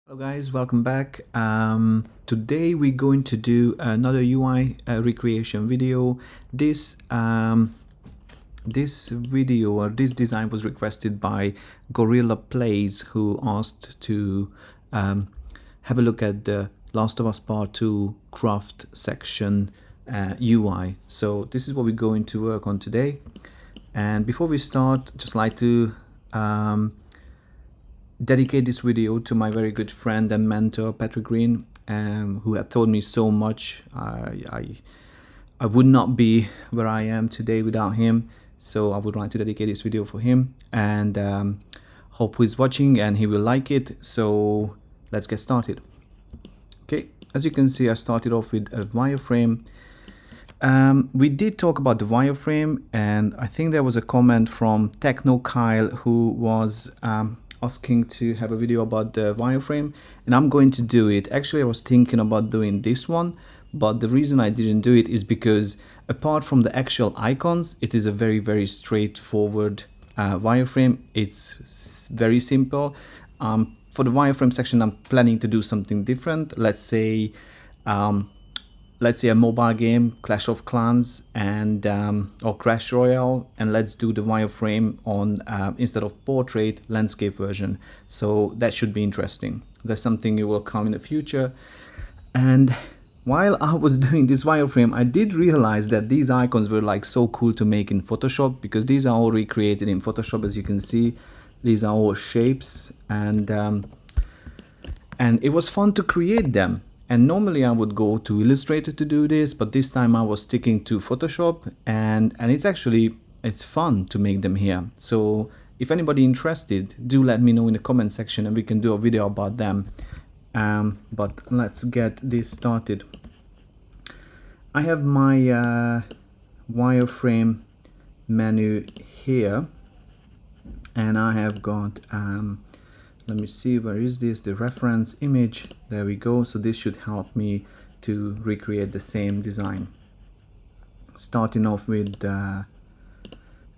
Hello guys, welcome back. Today we're going to do another UI recreation video. This video or this design was requested by Gorilla Plays, who asked to have a look at the Last of Us Part 2 craft section UI. So this is what we're going to work on today. And before we start, just like to dedicate this video to my very good friend and mentor Patrick Green, who had taught me so much. I would not be where I am today without him, so I would like to dedicate this video for him, and hope he's watching and he will like it. So let's get started. Okay, as you can see, I started off with a wireframe. We did talk about the wireframe, and I think there was a comment from Techno Kyle who was asking to have a video about the wireframe, and I'm going to do it. Actually, I was thinking about doing this one, but the reason I didn't do it is because apart from the actual icons, it is a very straightforward wireframe. It's very simple. For the wireframe section, I'm planning to do something different. Let's say a mobile game, Clash of Clans, and or Crash Royale, and let's do the wireframe on instead of portrait, landscape version. So that should be interesting. That's something you will come in the future. And while I was doing this wireframe, I did realize that these icons were like so cool to make in Photoshop, because these are all recreated in Photoshop. As you can see, these are all shapes, and it was fun to create them. And normally I would go to Illustrator to do this, but this time I was sticking to Photoshop, and it's fun to make them here. So if anybody interested, do let me know in the comment section and we can do a video about them. But let's get this started. I have my wireframe menu here, and I have got let me see, where is this? The reference image. There we go. So this should help me to recreate the same design. Starting off with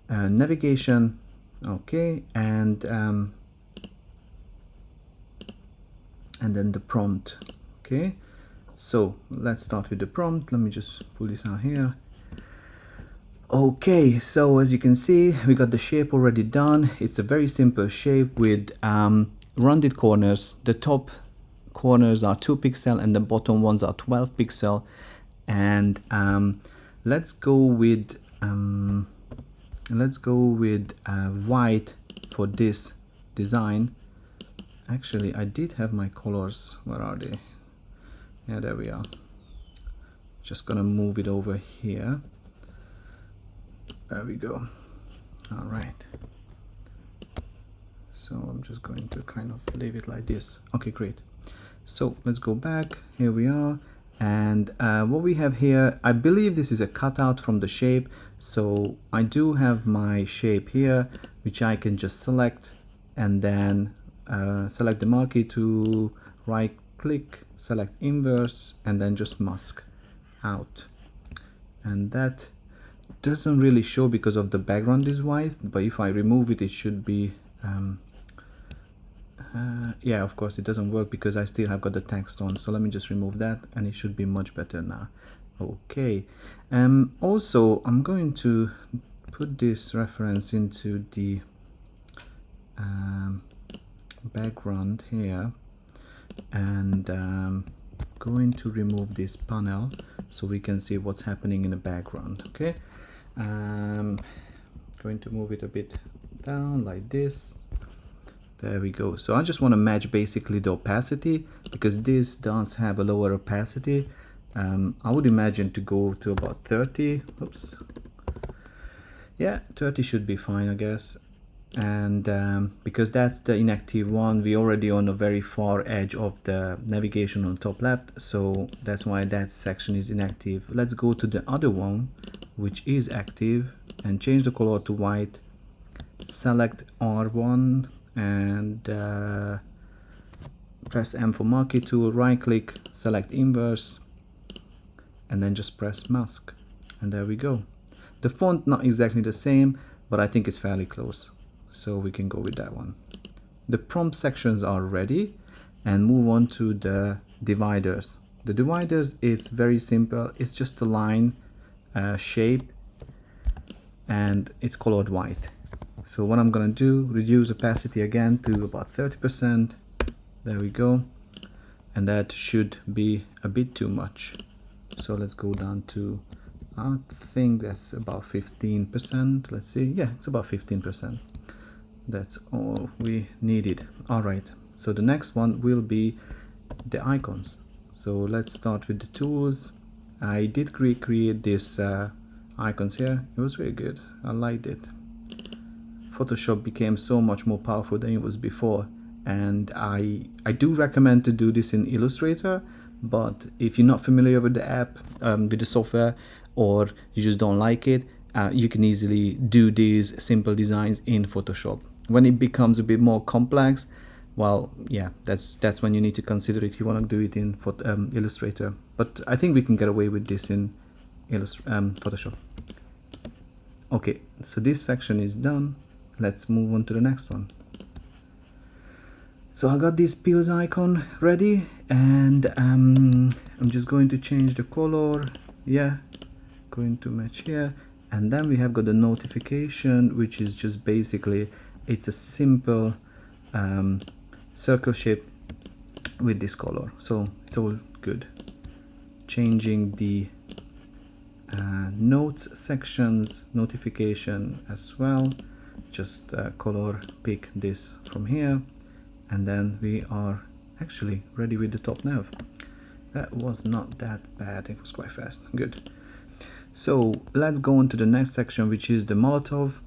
navigation. Okay, and then the prompt. Okay, so let's start with the prompt. Let me just pull this out here. Okay, so as you can see, we got the shape already done. It's a very simple shape with rounded corners. The top corners are 2 pixels and the bottom ones are 12 pixels. And let's go with white for this design. Actually, I did have my colors. Where are they? Yeah, there we are. Just gonna move it over here. There we go. All right. So I'm just going to kind of leave it like this. Okay, great. So let's go back. Here we are. And what we have here, I believe this is a cutout from the shape. So I do have my shape here, which I can just select, and then select the marquee to right click, select inverse, and then just mask out. And that doesn't really show because of the background is white, but if I remove it, it should be yeah, of course it doesn't work because I still have got the text on. So let me just remove that, and it should be much better now. Okay. Also, I'm going to put this reference into the background here, and going to remove this panel so we can see what's happening in the background. Okay, going to move it a bit down like this. There we go. So I just want to match basically the opacity, because this does have a lower opacity. I would imagine to go to about 30. Oops. Yeah, 30 should be fine, I guess. And because that's the inactive one, we're already on a very far edge of the navigation on top left, so that's why that section is inactive. Let's go to the other one, which is active, and change the color to white. Select R1 and press M for marquee tool, right click, select inverse, and then just press mask, and there we go. The font not exactly the same, but I think it's fairly close, so we can go with that one. The prompt sections are ready, and move on to the dividers. The dividers, it's very simple. It's just a line shape, and it's colored white. So what I'm gonna do, reduce opacity again to about 30%. There we go. And that should be a bit too much. So let's go down to, I think that's about 15%. Let's see. Yeah, it's about 15%. That's all we needed. All right. So the next one will be the icons. So let's start with the tools. I did create this icons here. It was really good. I liked it. Photoshop became so much more powerful than it was before, and I do recommend to do this in Illustrator, but if you're not familiar with the app, with the software, or you just don't like it, you can easily do these simple designs in Photoshop. When it becomes a bit more complex, well, yeah, that's when you need to consider if you want to do it in Illustrator. But I think we can get away with this in Photoshop. Okay, so this section is done. Let's move on to the next one. So I got this pills icon ready, and I'm just going to change the color. Yeah, going to match here. And then we have got the notification, which is just basically, it's a simple circle shape with this color. So it's all good. Changing the notes sections, notification as well. Just color pick this from here, and then we are actually ready with the top nav. That was not that bad, it was quite fast. Good. So let's go on to the next section, which is the Molotov.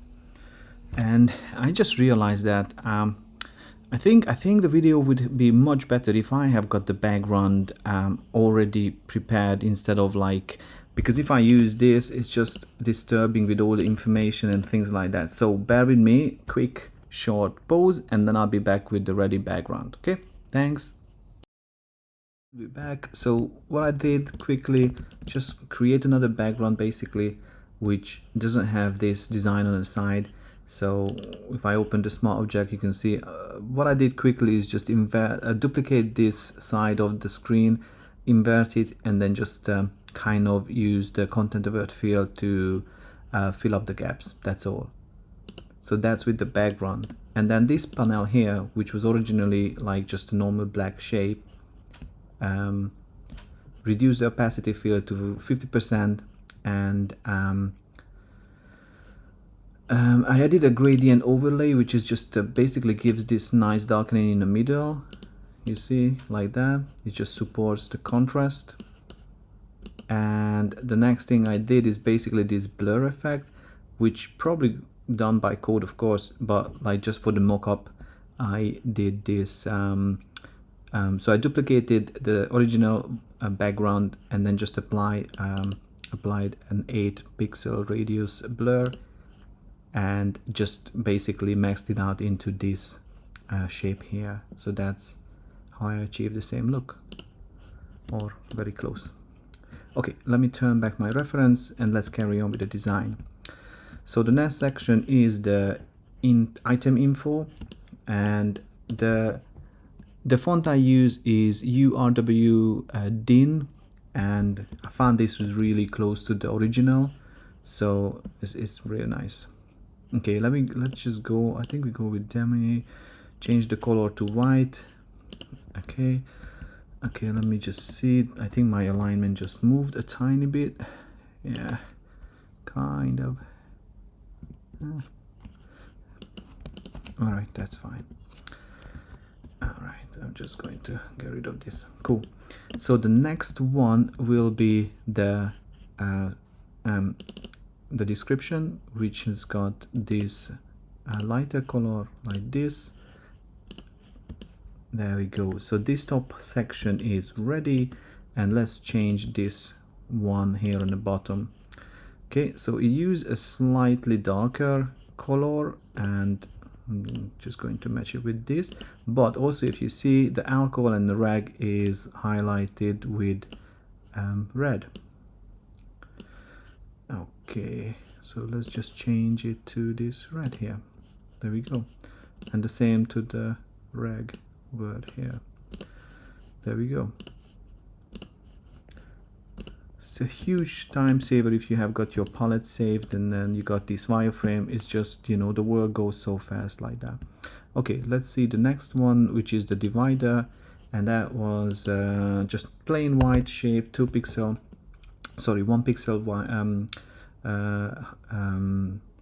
And I just realized that I think the video would be much better if I have got the background already prepared, instead of like, because if I use this, it's just disturbing with all the information and things like that. So bear with me, quick short pause, and then I'll be back with the ready background. Okay, thanks. Be back. So what I did quickly, just create another background basically, which doesn't have this design on the side. So if I open the smart object, you can see what I did quickly is just duplicate this side of the screen, invert it, and then just kind of use the content avert field to fill up the gaps. That's all. So that's with the background. And then this panel here, which was originally like just a normal black shape, reduce the opacity field to 50%, and I added a gradient overlay, which is just basically gives this nice darkening in the middle. You see, like that. It just supports the contrast. And the next thing I did is basically this blur effect, which probably done by code, of course, but like just for the mockup, I did this. So I duplicated the original background, and then just applied an 8-pixel radius blur, and just basically maxed it out into this shape here. So that's how I achieve the same look, or very close. Okay, let me turn back my reference and let's carry on with the design. So the next section is the item info, and the font I use is URW DIN, and I found this was really close to the original, so it's really nice. Okay, let's just go. I think we go with demi, change the color to white. Okay, let me just see. I think my alignment just moved a tiny bit. Yeah, kind of. All right, that's fine. All right, I'm just going to get rid of this. Cool. So the next one will be the description, which has got this lighter color like this. There we go. So this top section is ready, and let's change this one here on the bottom. Okay, so you use a slightly darker color, and I'm just going to match it with this. But also, if you see, the alcohol and the rag is highlighted with red. Okay, so let's just change it to this red here. There we go. And the same to the rag word here. There we go. It's a huge time saver if you have got your palette saved and then you got this wireframe. It's just, you know, the work goes so fast like that. Okay, let's see the next one, which is the divider, and that was just plain white shape, 1 pixel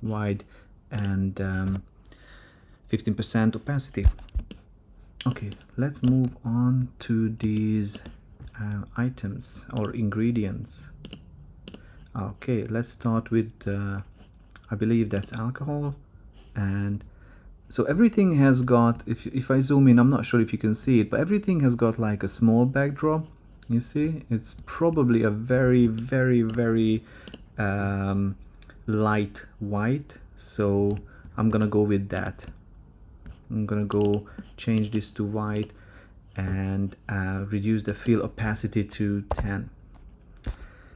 wide and 15% opacity. Okay, let's move on to these items or ingredients. Okay, let's start with I believe that's alcohol. And so everything has got, if I zoom in, I'm not sure if you can see it, but everything has got like a small backdrop. You see, it's probably a very light white, so I'm gonna go with that. I'm gonna go change this to white and reduce the fill opacity to 10.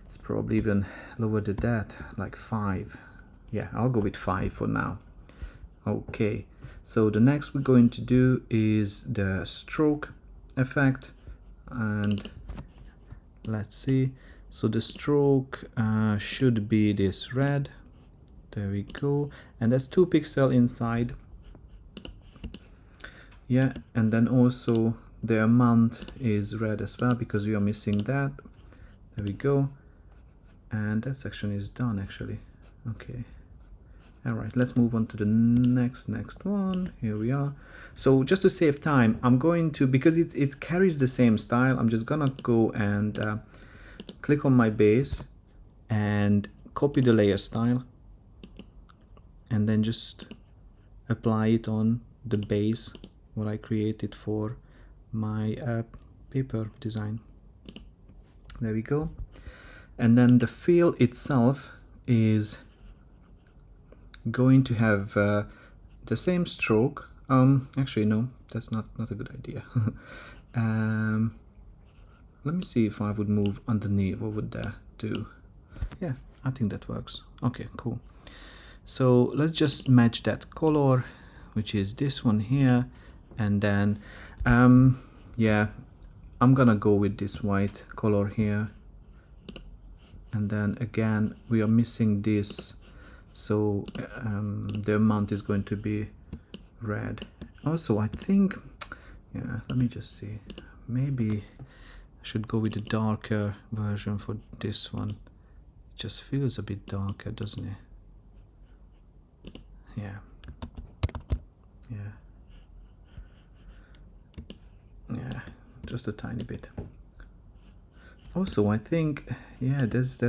It's probably even lower than that, like 5. Yeah, I'll go with 5 for now. Okay, so the next we're going to do is the stroke effect, and let's see. So the stroke should be this red. There we go, and that's 2 pixel inside. Yeah, and then also the amount is red as well because we are missing that. There we go, and that section is done actually. Okay, all right, let's move on to the next one. Here we are. So just to save time, I'm going to, because it carries the same style, I'm just gonna go and click on my base and copy the layer style and then just apply it on the base what I created for my paper design. There we go. And then the fill itself is going to have the same stroke. Actually no, that's not a good idea. Let me see if I would move underneath, what would that do? Yeah, I think that works. Okay, cool. So let's just match that color, which is this one here, and then yeah, I'm gonna go with this white color here, and then again we are missing this, so the amount is going to be red. Also I think, yeah, let me just see, maybe I should go with the darker version for this one. It just feels a bit darker, doesn't it? Yeah, just a tiny bit. Also I think, yeah, there's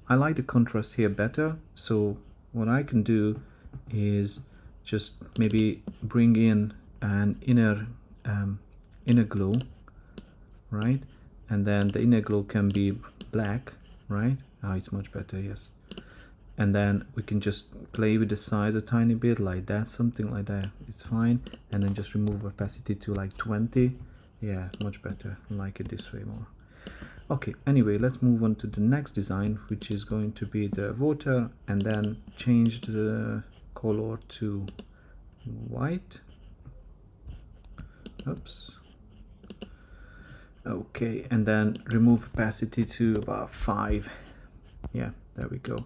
I like the contrast here better, so what I can do is just maybe bring in an inner glow, right? And then the inner glow can be black, right? Oh, it's much better, yes. And then we can just play with the size a tiny bit, like that, something like that, it's fine. And then just remove opacity to like 20. Yeah, much better, I like it this way more. Okay, anyway, let's move on to the next design, which is going to be the water, and then change the color to white. Oops. Okay, and then remove opacity to about 5. Yeah, there we go.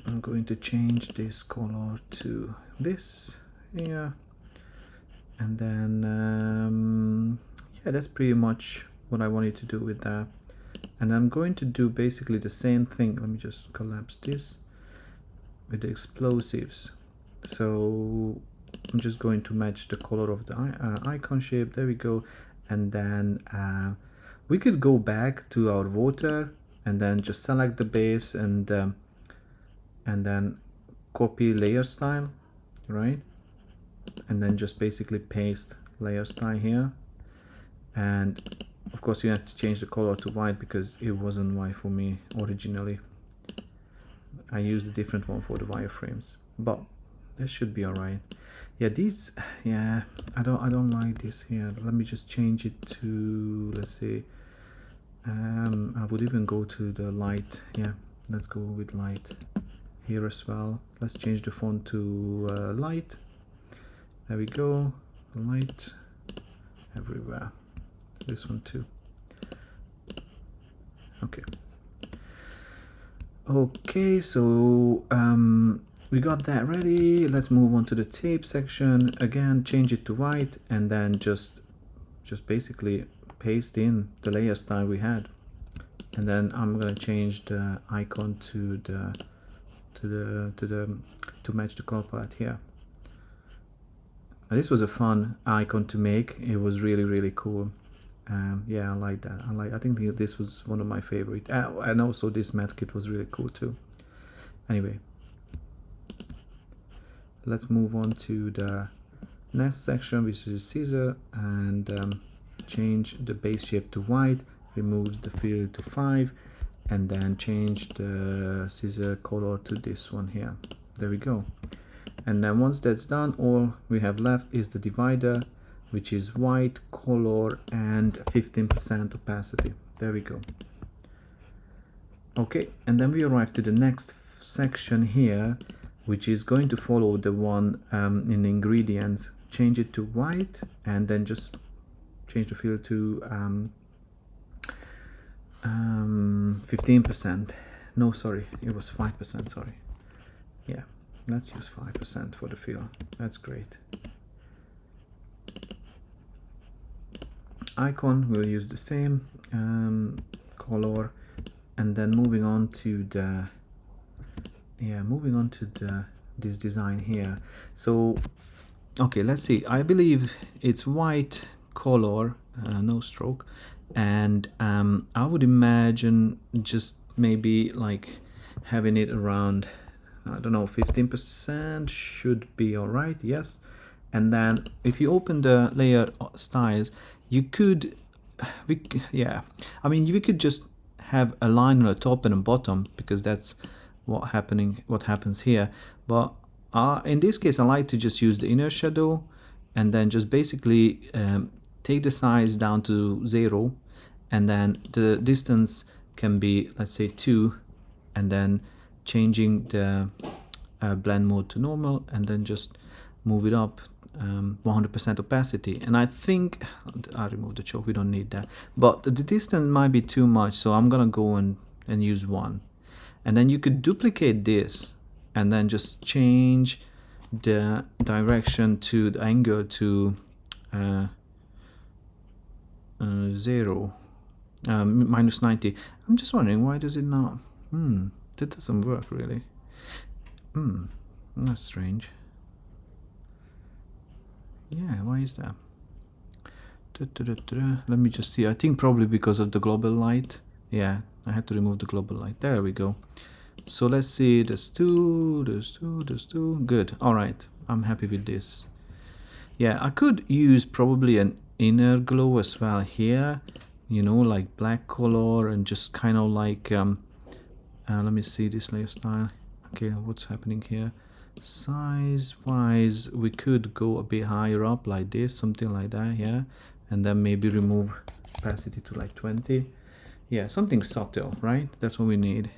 I'm going to change this color to this here, and then yeah, that's pretty much what I wanted to do with that. And I'm going to do basically the same thing. Let me just collapse this with the explosives. So I'm just going to match the color of the icon shape. There we go. And then we could go back to our water and then just select the base and then copy layer style, right? And then just basically paste layer style here. And of course you have to change the color to white because it wasn't white for me originally. I used a different one for the wireframes, but that should be all right. Yeah, these, yeah, I don't like this here. Let me just change it to, let's see, I would even go to the light. Yeah, let's go with light here as well. Let's change the font to light. There we go, light. everywhere. This one too. Okay. Okay, so we got that ready. Let's move on to the tape section. Again, change it to white, and then just basically paste in the layer style we had. And then I'm gonna change the icon to match the color palette here. Now, this was a fun icon to make. It was really cool. Yeah, I like that. I think this was one of my favorite, and also this matte kit was really cool too. Anyway, let's move on to the next section, which is scissor, and change the base shape to white, remove the fill to 5, and then change the scissor color to this one here. There we go. And then once that's done, all we have left is the divider, which is white, color, and 15% opacity. There we go. Okay, and then we arrive to the next section here, which is going to follow the one in ingredients. Change it to white, and then just change the fill to 15%. No, sorry, it was 5%, sorry. Yeah, let's use 5% for the fill. That's great. Icon, we'll use the same color, and then moving on to the this design here. So okay, let's see. I believe it's white color, no stroke, and I would imagine just maybe like having it around, I don't know, 15% should be all right. Yes. And then if you open the layer styles, you could, yeah, I mean, we could just have a line on the top and a bottom, because that's what happens here. But in this case, I like to just use the inner shadow, and then just basically take the size down to 0, and then the distance can be, let's say, 2, and then changing the blend mode to normal, and then just move it up 100% opacity. And I think I removed the choke, we don't need that, but the distance might be too much, so I'm gonna go and use 1. And then you could duplicate this, and then just change the direction to the angle to 0, minus 90. I'm just wondering, why does it not? That doesn't work really. That's strange. Yeah, why is that? Let me just see. I think probably because of the global light. Yeah, I had to remove the global light. There we go. So let's see. There's two. Good. All right. I'm happy with this. Yeah, I could use probably an inner glow as well here. You know, like black color, and just kind of like let me see this layer style. Okay, what's happening here? Size wise, we could go a bit higher up like this, something like that. Yeah, and then maybe remove opacity to like 20. Yeah, something subtle, right? That's what we need.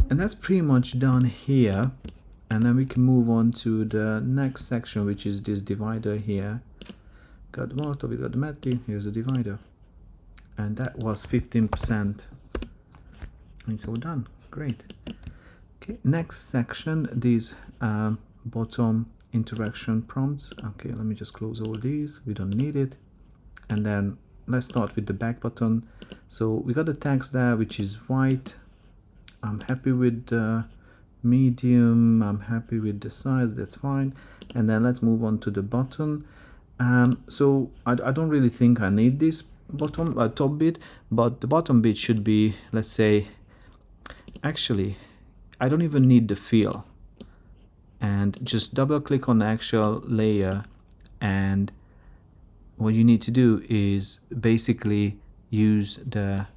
And that's pretty much done here. And then we can move on to the next section, which is this divider here. Got the mortar, we got the matte. Here's the divider, and that was 15%. It's all done. Great. Okay, next section, these bottom interaction prompts. Okay, let me just close all these, we don't need it. And then let's start with the back button. So we got the text there, which is white. I'm happy with the medium, I'm happy with the size, that's fine. And then let's move on to the button. So I don't really think I need this bottom top bit, but the bottom bit should be, let's say, actually I don't even need the fill, and just double click on the actual layer, and what you need to do is basically use the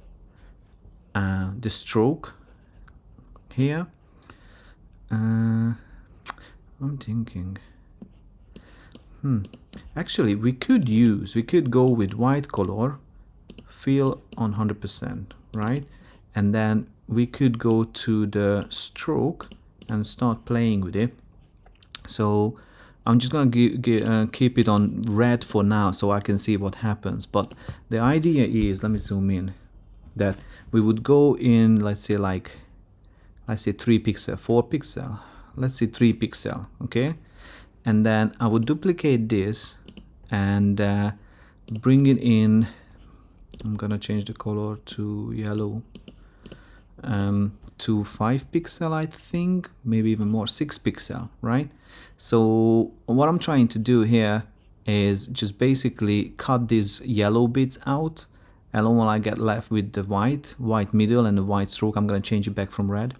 stroke here. I'm thinking, actually we could go with white color, fill on 100%, right? And then we could go to the stroke and start playing with it. So I'm just gonna keep it on red for now so I can see what happens. But the idea is, let me zoom in, that we would go in, let's say 3 pixel, 4 pixel, let's say 3 pixel, okay? And then I would duplicate this and bring it in. I'm gonna change the color to yellow, to 5 pixel, I think, maybe even more, 6 pixel, right? So what I'm trying to do here is just basically cut these yellow bits out, and all I get left with the white middle and the white stroke. I'm gonna change it back from red.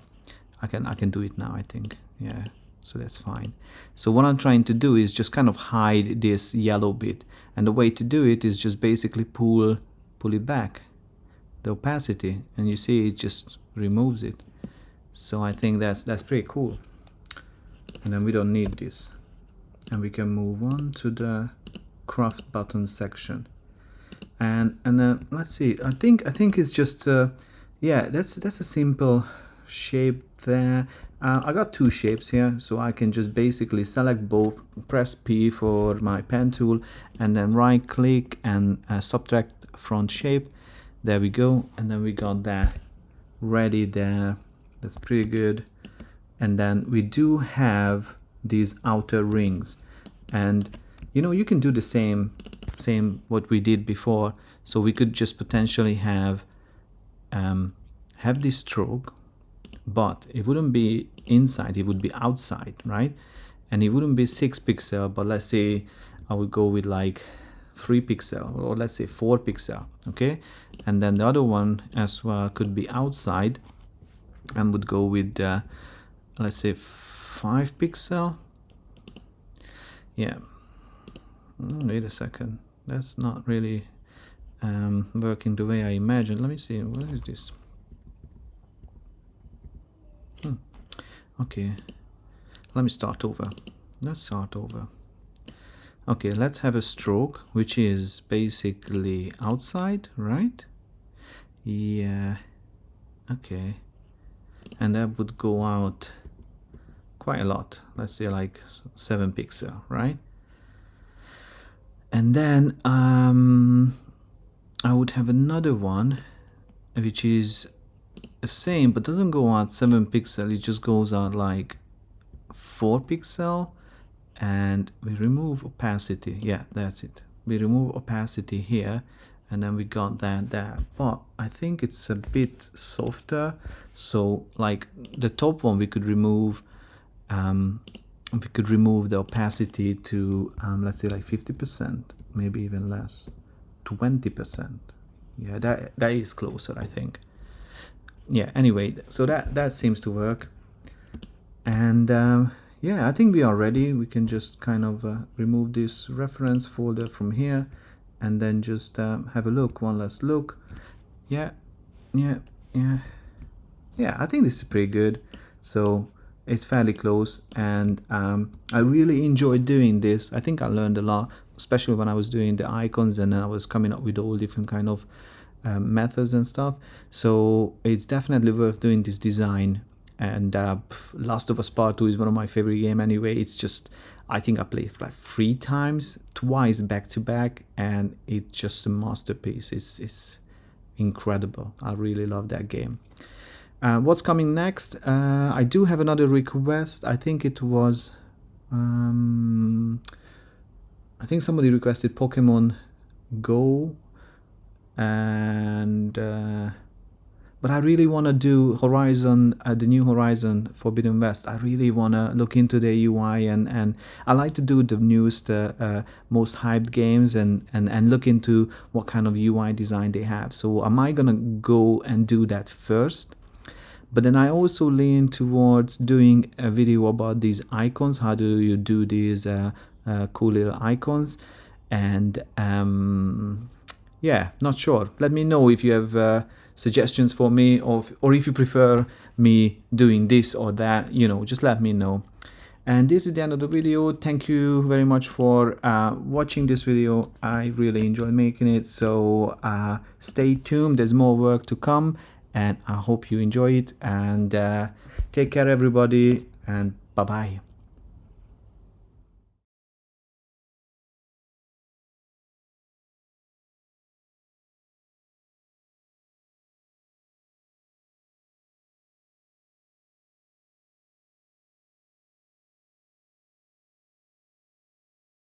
I can do it now, I think. Yeah, so that's fine. So what I'm trying to do is just kind of hide this yellow bit, and the way to do it is just basically pull it back, the opacity, and you see it just removes it. So I think that's pretty cool. And then we don't need this, and we can move on to the craft button section. And then let's see, I think it's just yeah, that's a simple shape there. I got 2 shapes here, so I can just basically select both, press P for my pen tool, and then right click and subtract front shape. There we go, and then we got that ready there. That's pretty good. And then we do have these outer rings, and you know, you can do the same what we did before. So we could just potentially have this stroke, but it wouldn't be inside, it would be outside, right? And it wouldn't be 6 pixel, but let's say I would go with like 3 pixel, or let's say 4 pixel, okay? And then the other one as well could be outside, and would go with let's say 5 pixel. Yeah, wait a second, that's not really working the way I imagined. Let me see, what is this? Okay, let me start over. Let's start over. Okay, let's have a stroke which is basically outside, right? Yeah, okay, and that would go out quite a lot, let's say like 7 pixel, right? And then I would have another one which is the same but doesn't go out 7 pixel, it just goes out like 4 pixel, and we remove opacity. Yeah, that's it, we remove opacity here, and then we got that there. But I think it's a bit softer, so like the top one we could remove the opacity to let's say like 50%, maybe even less, 20%. Yeah, that is closer, I think. Yeah, anyway, so that seems to work. And yeah, I think we are ready. We can just kind of remove this reference folder from here, and then just have a look, one last look. Yeah, I think this is pretty good. So it's fairly close, and I really enjoyed doing this. I think I learned a lot, especially when I was doing the icons, and then I was coming up with all different kind of methods and stuff. So it's definitely worth doing this design. And Last of Us Part 2 is one of my favorite game anyway. It's just, I think I played like 3 times, twice back to back, and it's just a masterpiece. It's incredible. I really love that game. What's coming next? I do have another request. I think it was I think somebody requested Pokemon Go, and but I really want to do Horizon, the new Horizon Forbidden West. I really want to look into the UI, and I like to do the newest, most hyped games, and look into what kind of UI design they have. So am I gonna go and do that first? But then I also lean towards doing a video about these icons. How do you do these cool little icons? And yeah, not sure. Let me know if you have suggestions for me, or if you prefer me doing this or that, you know, just let me know. And this is the end of the video. Thank you very much for watching this video. I really enjoyed making it, so stay tuned, there's more work to come, and I hope you enjoy it. And take care everybody, and bye bye.